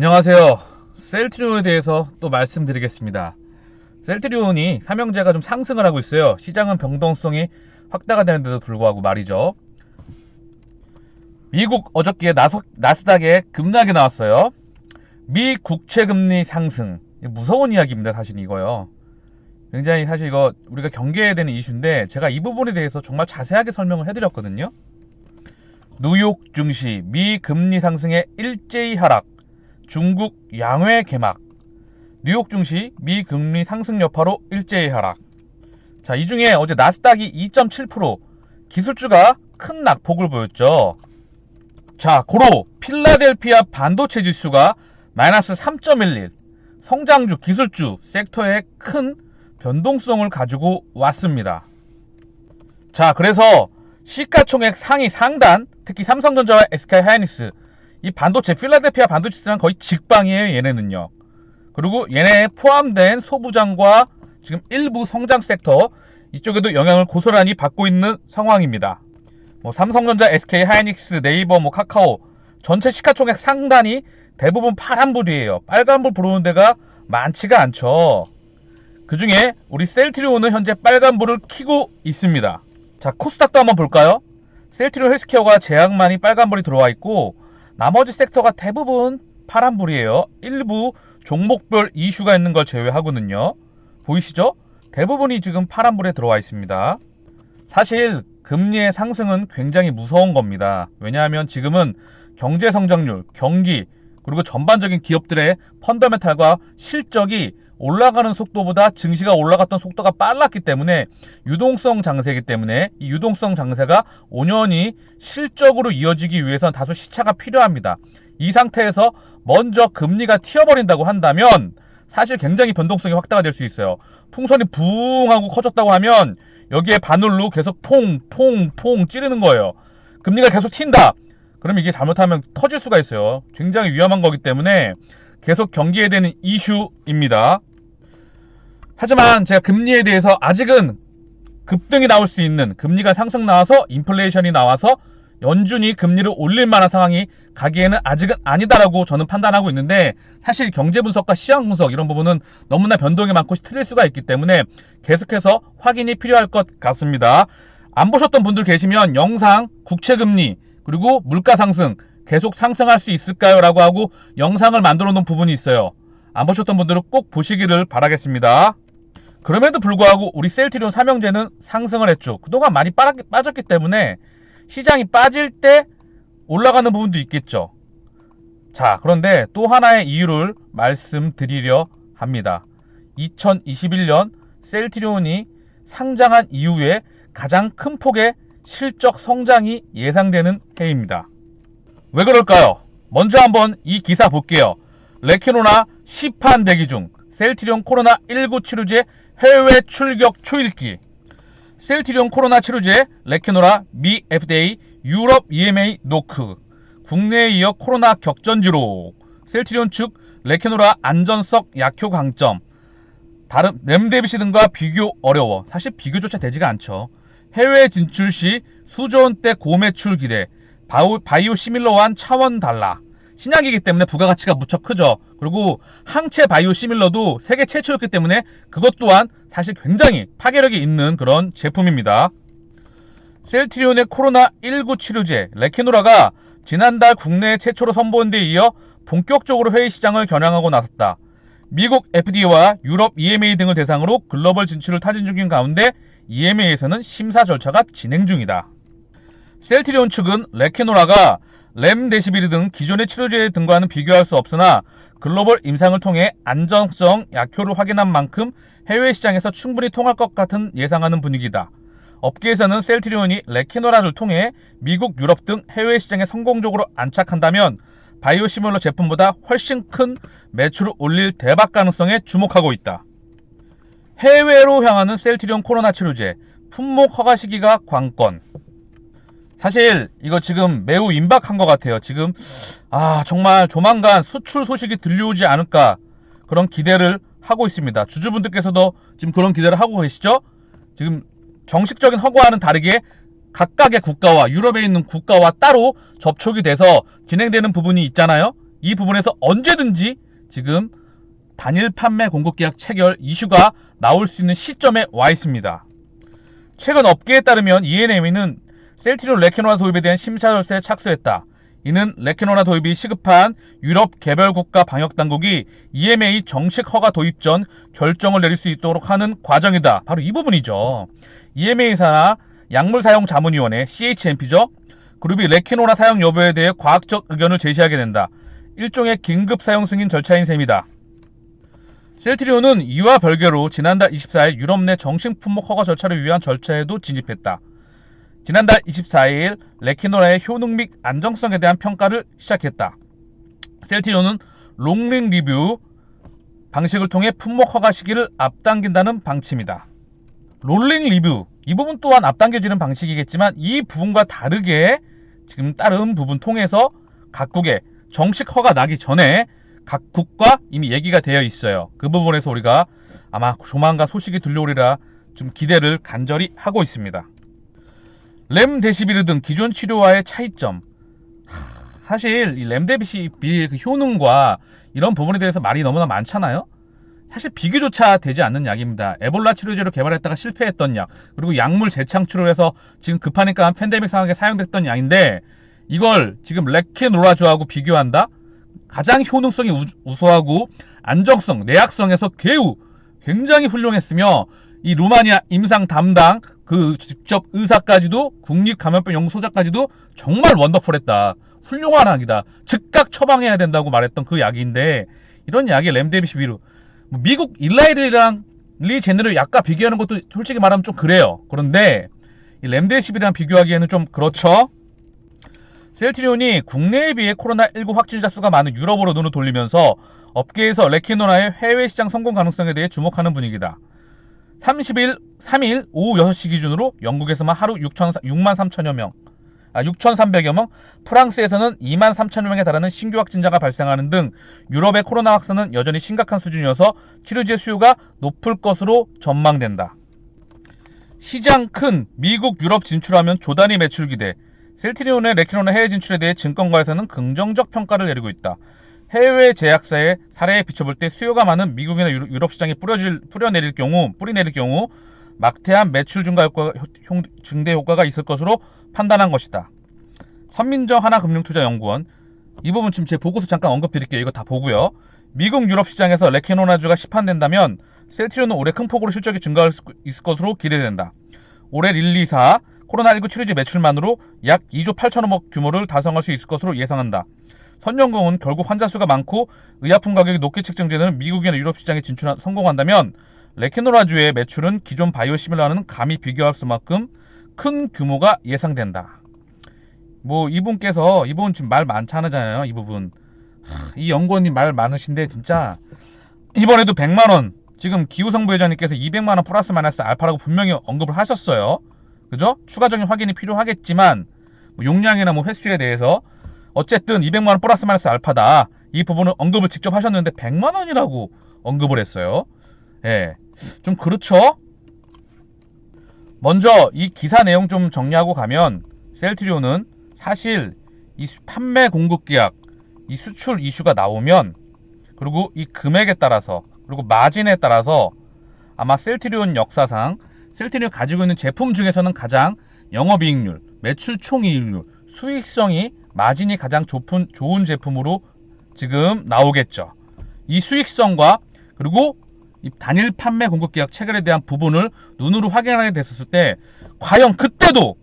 안녕하세요. 셀트리온에 대해서 또 말씀드리겠습니다. 셀트리온이 삼형제가 좀 상승을 하고 있어요. 시장은 변동성이 확대가 되는데도 불구하고 말이죠. 미국 어저께 나스닥에 급락이 나왔어요. 미 국채 금리 상승. 무서운 이야기입니다. 사실 이거요. 굉장히 사실 이거 우리가 경계해야 되는 이슈인데 제가 이 부분에 대해서 정말 자세하게 설명을 해드렸거든요. 뉴욕 증시 미 금리 상승의 일제히 하락. 중국 양회 개막. 뉴욕 증시 미 금리 상승 여파로 일제히 하락. 자, 이 중에 어제 나스닥이 2.7% 기술주가 큰 낙폭을 보였죠. 자, 고로 필라델피아 반도체 지수가 마이너스 3.11 성장주 기술주 섹터에 큰 변동성을 가지고 왔습니다. 자, 그래서 시가총액 상위 상단, 특히 삼성전자와 SK하이닉스 이 반도체 필라델피아 반도체 지수랑 거의 직방이에요. 얘네는요. 그리고 얘네에 포함된 소부장과 지금 일부 성장 섹터 이쪽에도 영향을 고스란히 받고 있는 상황입니다. 삼성전자, SK하이닉스, 네이버, 카카오 전체 시가총액 상단이 대부분 파란불이에요. 빨간불 들어오는 데가 많지가 않죠. 그 중에 우리 셀트리온은 현재 빨간불을 켜고 있습니다. 자, 코스닥도 한번 볼까요? 셀트리온 헬스케어가 제약만이 빨간불이 들어와 있고 나머지 섹터가 대부분 파란불이에요. 일부 종목별 이슈가 있는 걸 제외하고는요. 보이시죠? 대부분이 지금 파란불에 들어와 있습니다. 사실 금리의 상승은 굉장히 무서운 겁니다. 왜냐하면 지금은 경제 성장률, 경기, 그리고 전반적인 기업들의 펀더멘탈과 실적이 올라가는 속도보다 증시가 올라갔던 속도가 빨랐기 때문에 유동성 장세이기 때문에 이 유동성 장세가 5년이 실적으로 이어지기 위해서는 다소 시차가 필요합니다. 이 상태에서 먼저 금리가 튀어버린다고 한다면 사실 굉장히 변동성이 확대가 될 수 있어요. 풍선이 붕 하고 커졌다고 하면 여기에 바늘로 계속 퐁 찌르는 거예요. 금리가 계속 튄다. 그러면 이게 잘못하면 터질 수가 있어요. 굉장히 위험한 거기 때문에 계속 경계해야 되는 이슈입니다. 하지만 제가 금리에 대해서 아직은 급등이 나올 수 있는 금리가 상승 나와서 인플레이션이 나와서 연준이 금리를 올릴 만한 상황이 가기에는 아직은 아니다라고 저는 판단하고 있는데 사실 경제 분석과 시장 분석 이런 부분은 너무나 변동이 많고 틀릴 수가 있기 때문에 계속해서 확인이 필요할 것 같습니다. 안 보셨던 분들 계시면 영상 국채금리 그리고 물가 상승 계속 상승할 수 있을까요? 라고 하고 영상을 만들어 놓은 부분이 있어요. 안 보셨던 분들은 꼭 보시기를 바라겠습니다. 그럼에도 불구하고 우리 셀트리온 삼형제는 상승을 했죠. 그동안 많이 빠졌기 때문에 시장이 빠질 때 올라가는 부분도 있겠죠. 자, 그런데 또 하나의 이유를 말씀드리려 합니다. 2021년 셀트리온이 상장한 이후에 가장 큰 폭의 실적 성장이 예상되는 해입니다. 왜 그럴까요? 먼저 한번 이 기사 볼게요. 레케노나 시판 대기 중 셀트리온 코로나19 치료제 해외 출격 초읽기. 셀트리온 코로나 치료제 레케노라 미 FDA 유럽 EMA 노크. 국내에 이어 코로나 격전지로. 셀트리온 측 레케노라 안전성 약효 강점. 다른 렘데시비르과 비교 어려워. 사실 비교조차 되지가 않죠. 해외 진출 시 수조 원대 고매출 기대. 바이오 시밀러와는 차원 달라. 신약이기 때문에 부가가치가 무척 크죠. 그리고 항체 바이오 시밀러도 세계 최초였기 때문에 그것 또한 사실 굉장히 파괴력이 있는 그런 제품입니다. 셀트리온의 코로나19 치료제 레케노라가 지난달 국내 최초로 선보인 데 이어 본격적으로 해외 시장을 겨냥하고 나섰다. 미국 FDA와 유럽 EMA 등을 대상으로 글로벌 진출을 타진 중인 가운데 EMA에서는 심사 절차가 진행 중이다. 셀트리온 측은 레케노라가 렘데시비르 등 기존의 치료제 등과는 비교할 수 없으나 글로벌 임상을 통해 안전성 약효를 확인한 만큼 해외 시장에서 충분히 통할 것 같은 예상하는 분위기다. 업계에서는 셀트리온이 레케노라를 통해 미국, 유럽 등 해외 시장에 성공적으로 안착한다면 바이오시밀러 제품보다 훨씬 큰 매출을 올릴 대박 가능성에 주목하고 있다. 해외로 향하는 셀트리온 코로나 치료제 품목 허가 시기가 관건. 사실 이거 지금 매우 임박한 것 같아요. 지금 정말 조만간 수출 소식이 들려오지 않을까 그런 기대를 하고 있습니다. 주주분들께서도 지금 그런 기대를 하고 계시죠? 지금 정식적인 허가와는 다르게 각각의 국가와 유럽에 있는 국가와 따로 접촉이 돼서 진행되는 부분이 있잖아요. 이 부분에서 언제든지 지금 단일 판매 공급 계약 체결 이슈가 나올 수 있는 시점에 와 있습니다. 최근 업계에 따르면 ENM은 셀트리온 레캐노라 도입에 대한 심사 절차에 착수했다. 이는 레캐노라 도입이 시급한 유럽 개별 국가 방역 당국이 EMA 정식 허가 도입 전 결정을 내릴 수 있도록 하는 과정이다. 바로 이 부분이죠. EMA사나 약물 사용 자문위원회 CHMP죠. 그룹이 레캐노라 사용 여부에 대해 과학적 의견을 제시하게 된다. 일종의 긴급 사용 승인 절차인 셈이다. 셀트리온은 이와 별개로 지난달 24일 유럽 내 정식 품목 허가 절차를 위한 절차에도 진입했다. 지난달 24일 레캐노라의 효능 및 안정성에 대한 평가를 시작했다. 셀트리온은 롱링 리뷰 방식을 통해 품목 허가 시기를 앞당긴다는 방침이다. 롤링 리뷰, 이 부분 또한 앞당겨지는 방식이겠지만 이 부분과 다르게 지금 다른 부분 통해서 각국의 정식 허가 나기 전에 각국과 이미 얘기가 되어 있어요. 그 부분에서 우리가 아마 조만간 소식이 들려오리라 좀 기대를 간절히 하고 있습니다. 렘데시비르 등 기존 치료와의 차이점. 사실 이 렘데시비르의 그 효능과 이런 부분에 대해서 말이 너무나 많잖아요. 사실 비교조차 되지 않는 약입니다. 에볼라 치료제로 개발했다가 실패했던 약, 그리고 약물 재창출을 해서 지금 급하니까 팬데믹 상황에 사용됐던 약인데 이걸 지금 레캐노라주하고 비교한다? 가장 효능성이 우수하고 안정성, 내약성에서 굉장히 훌륭했으며 이 루마니아 임상 담당 그 직접 의사까지도 국립감염병 연구소장까지도 정말 원더풀했다. 훌륭한 약이다. 즉각 처방해야 된다고 말했던 그 약인데 이런 약이 렘데시비르 미국 일라이리랑 리제네르 약과 비교하는 것도 솔직히 말하면 좀 그래요. 그런데 이 렘데시비르랑 비교하기에는 좀 그렇죠. 셀트리온이 국내에 비해 코로나19 확진자 수가 많은 유럽으로 눈을 돌리면서 업계에서 레캐노라의 해외 시장 성공 가능성에 대해 주목하는 분위기다. 3일 오후 6시 기준으로 영국에서만 하루 6,300여 명, 프랑스에서는 23,000여 명에 달하는 신규 확진자가 발생하는 등 유럽의 코로나 확산은 여전히 심각한 수준이어서 치료제 수요가 높을 것으로 전망된다. 시장 큰 미국, 유럽 진출하면 조단위 매출 기대. 셀트리온의 레캐노라 해외 진출에 대해 증권가에서는 긍정적 평가를 내리고 있다. 해외 제약사의 사례에 비춰볼 때 수요가 많은 미국이나 유럽 시장에 뿌리내릴 경우 막대한 매출 증대 효과가 있을 것으로 판단한 것이다. 선민정 하나금융투자연구원, 이 부분 지금 제 보고서 잠깐 언급드릴게요. 이거 다 보고요. 미국 유럽 시장에서 레캐노라주가 시판된다면 셀트리온은 올해 큰 폭으로 실적이 증가할 수 있을 것으로 기대된다. 올해 릴리사 코로나19 치료제 매출만으로 약 2조 8천억 규모를 달성할 수 있을 것으로 예상한다. 선연공은 결국 환자 수가 많고 의약품 가격이 높게 책정되는 미국이나 유럽 시장에 성공한다면 레캐노라주의 매출은 기존 바이오시밀러와는 감히 비교할 수만큼 큰 규모가 예상된다. 이분 지금 말 많잖아요. 이 부분. 이 연구원님 말 많으신데 진짜 이번에도 100만원, 지금 기후성부 회장님께서 200만원 플러스 마이너스 알파라고 분명히 언급을 하셨어요. 그죠? 추가적인 확인이 필요하겠지만 용량이나 횟수에 대해서 어쨌든 200만원 플러스 마이너스 알파다. 이 부분을 언급을 직접 하셨는데 100만원이라고 언급을 했어요. 예, 좀 그렇죠? 먼저 이 기사 내용 좀 정리하고 가면 셀트리온은 사실 이 판매 공급 계약, 이 수출 이슈가 나오면 그리고 이 금액에 따라서 그리고 마진에 따라서 아마 셀트리온 역사상 셀트리온이 가지고 있는 제품 중에서는 가장 영업이익률, 매출 총이익률, 수익성이 마진이 가장 좋은 제품으로 지금 나오겠죠. 이 수익성과 그리고 이 단일 판매 공급 계약 체결에 대한 부분을 눈으로 확인하게 됐었을 때 과연 그때도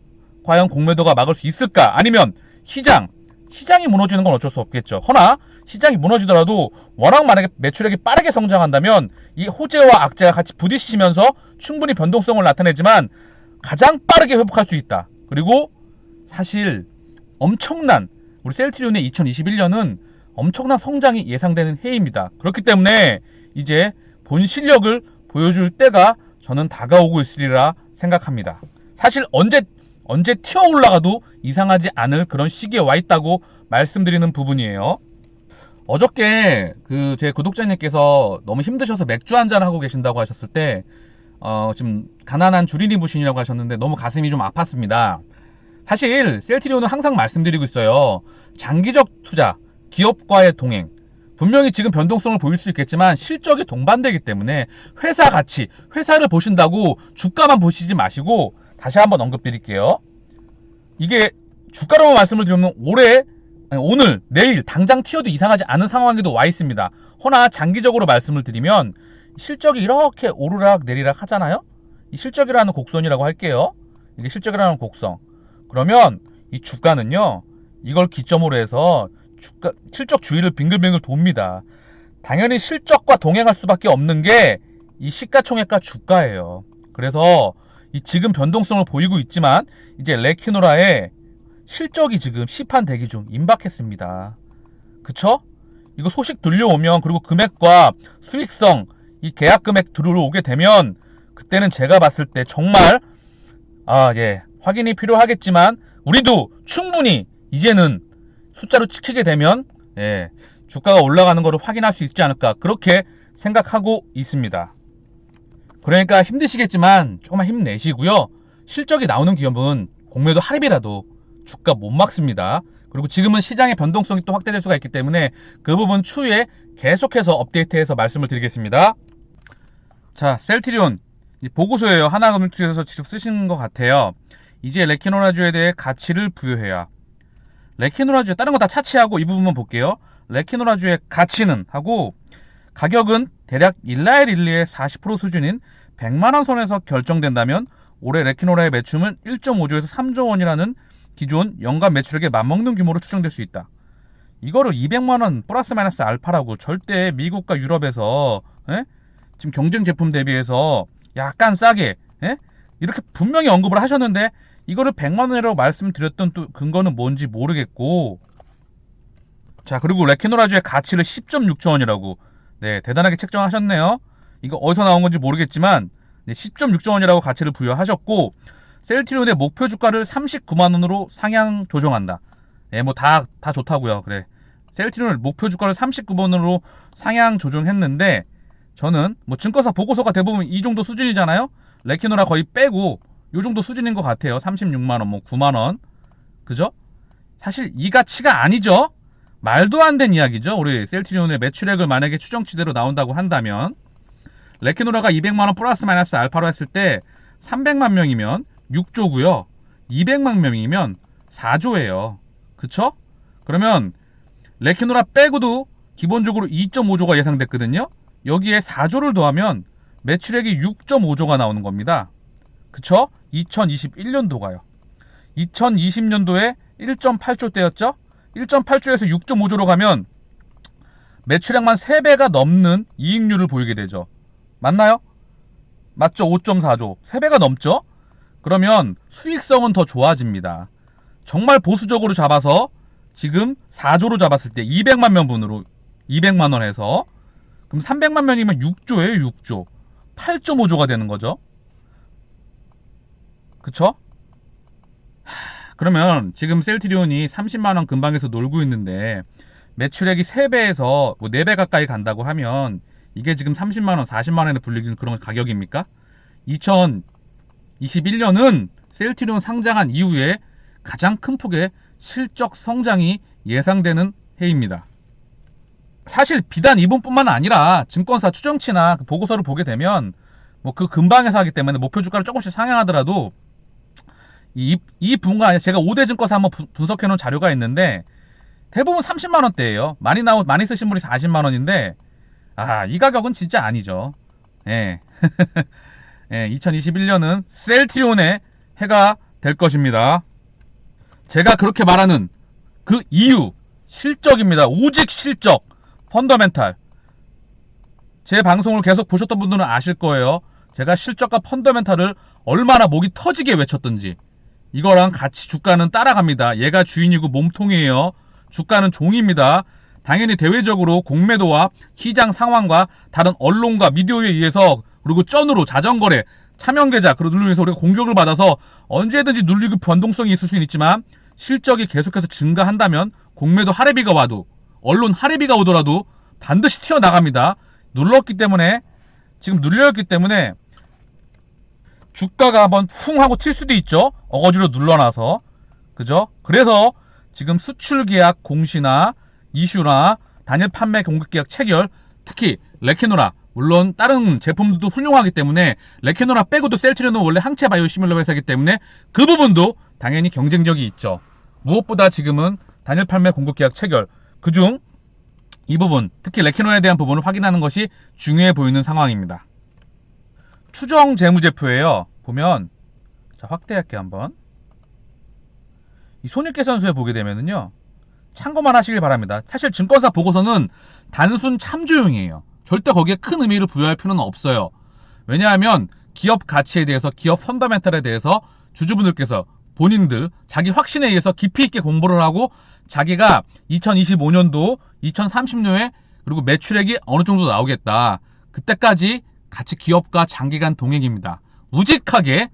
공매도가 막을 수 있을까? 아니면 시장이 무너지는 건 어쩔 수 없겠죠. 허나 시장이 무너지더라도 워낙 만약에 매출액이 빠르게 성장한다면 이 호재와 악재가 같이 부딪히면서 충분히 변동성을 나타내지만 가장 빠르게 회복할 수 있다. 그리고 사실 우리 셀트리온의 2021년은 엄청난 성장이 예상되는 해입니다. 그렇기 때문에 이제 본 실력을 보여줄 때가 저는 다가오고 있으리라 생각합니다. 사실 언제 튀어 올라가도 이상하지 않을 그런 시기에 와 있다고 말씀드리는 부분이에요. 어저께 제 구독자님께서 너무 힘드셔서 맥주 한잔 하고 계신다고 하셨을 때 지금 가난한 주린이 부신이라고 하셨는데 너무 가슴이 좀 아팠습니다. 사실 셀트리온은 항상 말씀드리고 있어요. 장기적 투자, 기업과의 동행. 분명히 지금 변동성을 보일 수 있겠지만 실적이 동반되기 때문에 회사 가치, 회사를 보신다고 주가만 보시지 마시고 다시 한번 언급드릴게요. 이게 주가로만 말씀을 드리면 오늘, 내일 당장 튀어도 이상하지 않은 상황에도 와 있습니다. 허나 장기적으로 말씀을 드리면 실적이 이렇게 오르락 내리락 하잖아요. 이 실적이라는 곡선이라고 할게요. 이게 실적이라는 곡선. 그러면 이 주가는요, 이걸 기점으로 해서 실적 주위를 빙글빙글 돕니다. 당연히 실적과 동행할 수밖에 없는 게 이 시가총액과 주가예요. 그래서 이 지금 변동성을 보이고 있지만 이제 레키노라의 실적이 지금 시판 대기 중 임박했습니다. 그쵸? 이거 소식 들려오면, 그리고 금액과 수익성, 이 계약 금액 들어오게 되면 그때는 제가 봤을 때 정말 확인이 필요하겠지만 우리도 충분히 이제는 숫자로 찍히게 되면 주가가 올라가는 것을 확인할 수 있지 않을까, 그렇게 생각하고 있습니다. 그러니까 힘드시겠지만 조금만 힘내시고요. 실적이 나오는 기업은 공매도 할인이라도 주가 못 막습니다. 그리고 지금은 시장의 변동성이 또 확대될 수가 있기 때문에 그 부분 추후에 계속해서 업데이트해서 말씀을 드리겠습니다. 자, 셀트리온 보고서예요. 하나금융투자에서 직접 쓰신 것 같아요. 이제 레키노라주에 대해 가치를 부여해야. 레키노라주에 다른 거 다 차치하고 이 부분만 볼게요. 레키노라주의 가치는 하고 가격은 대략 일라엘릴리의 40% 수준인 100만원 선에서 결정된다면 올해 레키노라의 매출은 1.5조에서 3조 원이라는 기존 연간 매출액에 맞먹는 규모로 추정될 수 있다. 이거를 200만원 플러스 마이너스 알파라고 절대 미국과 유럽에서 지금 경쟁 제품 대비해서 약간 싸게 이렇게 분명히 언급을 하셨는데 이거를 100만원이라고 말씀드렸던 또 근거는 뭔지 모르겠고, 자, 그리고 레키노라주의 가치를 10.6조 원이라고 대단하게 책정하셨네요. 이거 어디서 나온 건지 모르겠지만 10.6조 원이라고 가치를 부여하셨고, 셀트리온의 목표 주가를 39만원으로 상향 조정한다. 뭐 다 좋다고요. 그래, 셀트리온의 목표 주가를 39만원으로 상향 조정했는데 저는 뭐 증권사 보고서가 대부분 이 정도 수준이잖아요. 레키노라 거의 빼고 요 정도 수준인 것 같아요. 36만원, 뭐 9만원. 그죠? 사실 이 가치가 아니죠. 말도 안 된 이야기죠. 우리 셀트리온의 매출액을 만약에 추정치대로 나온다고 한다면 레키노라가 200만원 플러스 마이너스 알파로 했을 때 300만 명이면 6조고요. 200만 명이면 4조예요. 그쵸? 그러면 레키노라 빼고도 기본적으로 2.5조가 예상됐거든요. 여기에 4조를 더하면 매출액이 6.5조가 나오는 겁니다. 그쵸? 2021년도가요. 2020년도에 1.8조 대였죠? 1.8조에서 6.5조로 가면 매출액만 3배가 넘는 이익률을 보이게 되죠. 맞나요? 맞죠? 5.4조. 3배가 넘죠? 그러면 수익성은 더 좋아집니다. 정말 보수적으로 잡아서 지금 4조로 잡았을 때 200만 명분으로 200만원 해서 그럼 300만 명이면 6조예요. 6조. 8.5조가 되는 거죠. 그쵸? 그러면 지금 셀트리온이 30만원 근방에서 놀고 있는데 매출액이 3배에서 뭐 4배 가까이 간다고 하면 이게 지금 30만원, 40만원에 불리는 그런 가격입니까? 2021년은 셀트리온 상장한 이후에 가장 큰 폭의 실적 성장이 예상되는 해입니다. 사실 비단 이분뿐만 아니라 증권사 추정치나 그 보고서를 보게 되면 뭐 그 근방에서 하기 때문에 목표 주가를 조금씩 상향하더라도 이 분과 제가 5대 증권사 한번 분석해 놓은 자료가 있는데 대부분 30만원대예요. 많이 쓰신 분이 40만원인데 이 가격은 진짜 아니죠. 예. 2021년은 셀트리온의 해가 될 것입니다. 제가 그렇게 말하는 그 이유, 실적입니다. 오직 실적, 펀더멘탈. 제 방송을 계속 보셨던 분들은 아실 거예요. 제가 실적과 펀더멘탈을 얼마나 목이 터지게 외쳤던지. 이거랑 같이 주가는 따라갑니다. 얘가 주인이고 몸통이에요. 주가는 종입니다. 당연히 대외적으로 공매도와 시장 상황과 다른 언론과 미디어에 의해서, 그리고 쩐으로 자전거래, 차명계좌, 그리고 눌리면서 우리가 공격을 받아서 언제든지 눌리고 변동성이 있을 수는 있지만 실적이 계속해서 증가한다면 공매도 하레비가 와도, 언론 하레비가 오더라도 반드시 튀어나갑니다. 지금 눌렸기 때문에 주가가 한번 쿵 하고 튈 수도 있죠. 어거지로 눌러놔서. 그죠? 그래서 지금 수출 계약 공시나 이슈나 단일 판매 공급 계약 체결, 특히 레케노라, 물론 다른 제품들도 훌륭하기 때문에 레케노라 빼고도 셀트리온은 원래 항체 바이오 시밀러 회사이기 때문에 그 부분도 당연히 경쟁력이 있죠. 무엇보다 지금은 단일 판매 공급 계약 체결, 그중 이 부분, 특히 레케노라에 대한 부분을 확인하는 것이 중요해 보이는 상황입니다. 추정 재무제표예요. 보면 자, 확대할게요. 한번 이 손익계산서에 보게 되면은요, 참고만 하시길 바랍니다. 사실 증권사 보고서는 단순 참조용이에요. 절대 거기에 큰 의미를 부여할 필요는 없어요. 왜냐하면 기업 가치에 대해서, 기업 펀더멘탈에 대해서 주주분들께서 본인들 자기 확신에 의해서 깊이 있게 공부를 하고 자기가 2025년도, 2030년에 그리고 매출액이 어느 정도 나오겠다, 그때까지 같이 기업과 장기간 동행입니다. 우직하게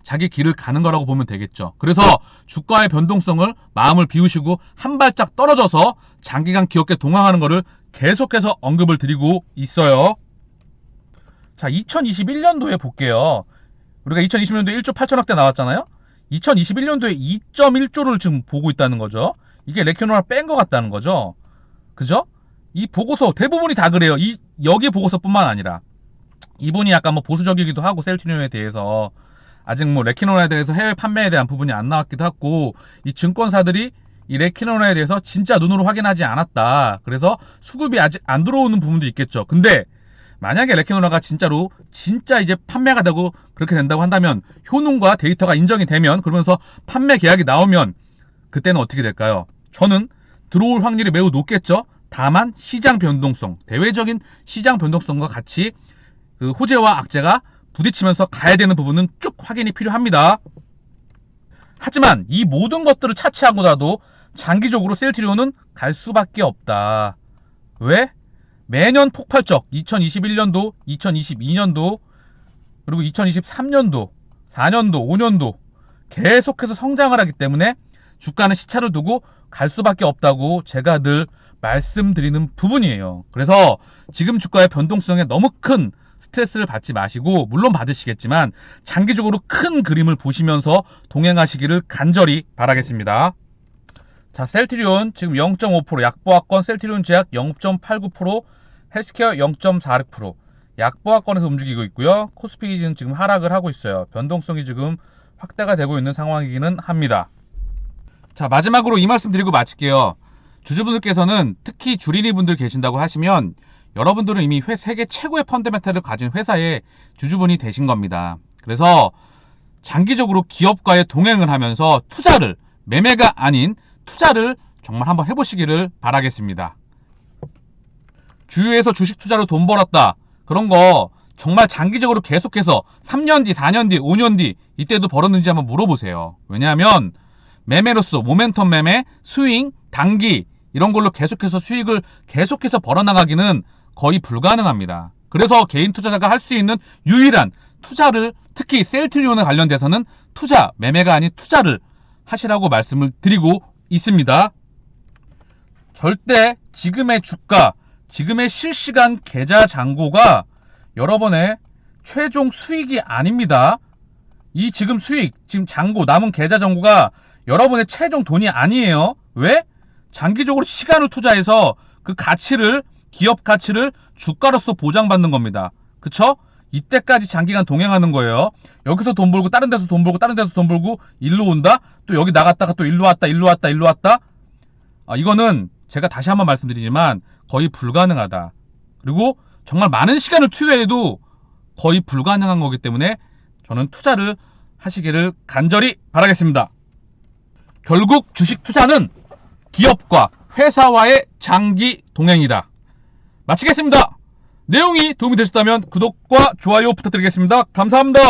자기 길을 가는 거라고 보면 되겠죠. 그래서 주가의 변동성을 마음을 비우시고 한 발짝 떨어져서 장기간 기업과 동행하는 거를 계속해서 언급을 드리고 있어요. 자, 2021년도에 볼게요. 우리가 2020년도에 1조 8천억대 나왔잖아요. 2021년도에 2.1조를 지금 보고 있다는 거죠. 이게 레케노라 뺀 것 같다는 거죠. 그죠? 이 보고서 대부분이 다 그래요. 여기 보고서뿐만 아니라 이분이 약간 뭐 보수적이기도 하고, 셀트리온에 대해서 아직 뭐 레케노라에 대해서 해외 판매에 대한 부분이 안 나왔기도 하고, 이 증권사들이 이 레케노라에 대해서 진짜 눈으로 확인하지 않았다. 그래서 수급이 아직 안 들어오는 부분도 있겠죠. 근데 만약에 레케노라가 진짜 이제 판매가 되고 그렇게 된다고 한다면, 효능과 데이터가 인정이 되면, 그러면서 판매 계약이 나오면 그때는 어떻게 될까요? 저는 들어올 확률이 매우 높겠죠. 다만 시장 변동성, 대외적인 시장 변동성과 같이 그 호재와 악재가 부딪히면서 가야 되는 부분은 쭉 확인이 필요합니다. 하지만 이 모든 것들을 차치하고라도 장기적으로 셀트리온은 갈 수밖에 없다. 왜? 매년 폭발적 2021년도, 2022년도, 그리고 2023년도, 4년도, 5년도 계속해서 성장을 하기 때문에 주가는 시차를 두고 갈 수밖에 없다고 제가 늘 말씀드리는 부분이에요. 그래서 지금 주가의 변동성에 너무 큰 스트레스를 받지 마시고, 물론 받으시겠지만 장기적으로 큰 그림을 보시면서 동행하시기를 간절히 바라겠습니다. 자, 셀트리온 지금 0.5%, 약보합권 셀트리온 제약 0.89%, 헬스케어 0.46%, 약보합권에서 움직이고 있고요. 코스피는 지금 하락을 하고 있어요. 변동성이 지금 확대가 되고 있는 상황이기는 합니다. 자, 마지막으로 이 말씀 드리고 마칠게요. 주주분들께서는 특히 주린이 분들 계신다고 하시면 여러분들은 이미 세계 최고의 펀더멘탈을 가진 회사의 주주분이 되신 겁니다. 그래서 장기적으로 기업과의 동행을 하면서 투자를, 매매가 아닌 투자를 정말 한번 해보시기를 바라겠습니다. 주유에서 주식 투자로 돈 벌었다, 그런 거 정말 장기적으로 계속해서 3년 뒤, 4년 뒤, 5년 뒤 이때도 벌었는지 한번 물어보세요. 왜냐하면 매매로서 모멘텀 매매, 스윙, 단기 이런 걸로 계속해서 수익을 계속해서 벌어나가기는 거의 불가능합니다. 그래서 개인 투자자가 할 수 있는 유일한 투자를, 특히 셀트리온에 관련돼서는 투자, 매매가 아닌 투자를 하시라고 말씀을 드리고 있습니다. 절대 지금의 주가, 지금의 실시간 계좌 잔고가 여러분의 최종 수익이 아닙니다. 이 지금 수익, 지금 잔고, 남은 계좌 잔고가 여러분의 최종 돈이 아니에요. 왜? 장기적으로 시간을 투자해서 그 가치를, 기업 가치를 주가로서 보장받는 겁니다. 그쵸? 이때까지 장기간 동행하는 거예요. 여기서 돈 벌고 다른 데서 돈 벌고 다른 데서 돈 벌고 일로 온다? 또 여기 나갔다가 또 일로 왔다, 일로 왔다, 일로 왔다? 이거는 제가 다시 한번 말씀드리지만 거의 불가능하다. 그리고 정말 많은 시간을 투여해도 거의 불가능한 거기 때문에 저는 투자를 하시기를 간절히 바라겠습니다. 결국 주식 투자는 기업과 회사와의 장기 동행이다. 마치겠습니다. 내용이 도움이 되셨다면 구독과 좋아요 부탁드리겠습니다. 감사합니다.